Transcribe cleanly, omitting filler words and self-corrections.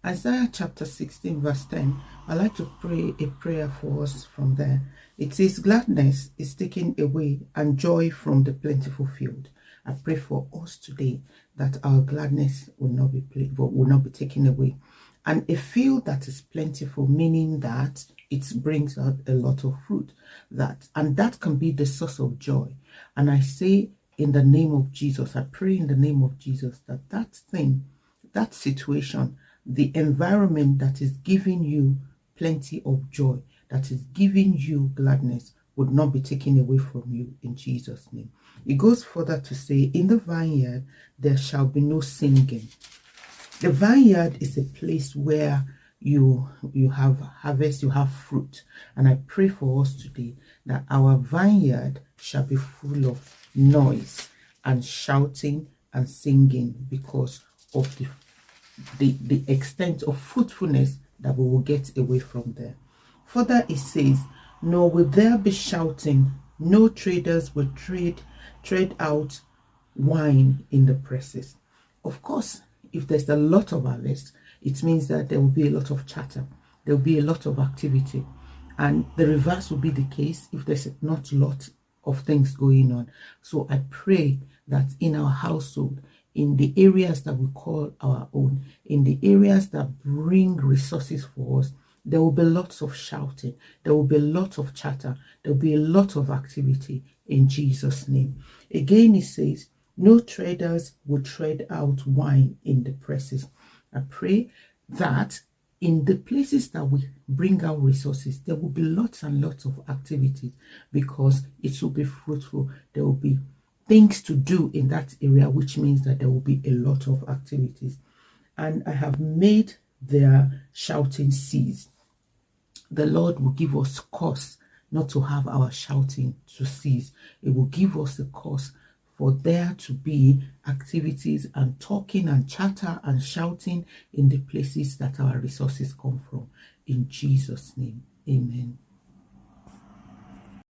Isaiah chapter 16 verse 10. I'd like to pray a prayer for us from there. It says, gladness is taken away and joy from the plentiful field. I pray for us today that our gladness will not be taken away. And a field that is plentiful, meaning that it brings out a lot of fruit. And that can be the source of joy. And I say in the name of Jesus, I pray in the name of Jesus that thing, that situation, the environment that is giving you plenty of joy, that is giving you gladness, would not be taken away from you in Jesus' name. It goes further to say, in the vineyard, there shall be no singing. The vineyard is a place where you have harvest, you have fruit. And I pray for us today that our vineyard shall be full of noise and shouting and singing because of the extent of fruitfulness that we will get away from there. Further, it says, nor will there be shouting, no traders will trade out wine in the presses. Of course, if there's a lot of harvest, it means that there will be a lot of chatter, there will be a lot of activity, and the reverse will be the case if there's not a lot of things going on. So I pray that in our household, in the areas that we call our own, in the areas that bring resources for us, there will be lots of shouting, there will be lots of chatter, there will be a lot of activity in Jesus' name. Again, it says, no traders will trade out wine in the presses. I pray that in the places that we bring out resources, there will be lots and lots of activities because it will be fruitful. There will be things to do in that area, which means that there will be a lot of activities. And I have made their shouting cease. The Lord will give us cause not to have our shouting to cease. It will give us a cause for there to be activities and talking and chatter and shouting in the places that our resources come from. In Jesus' name, amen.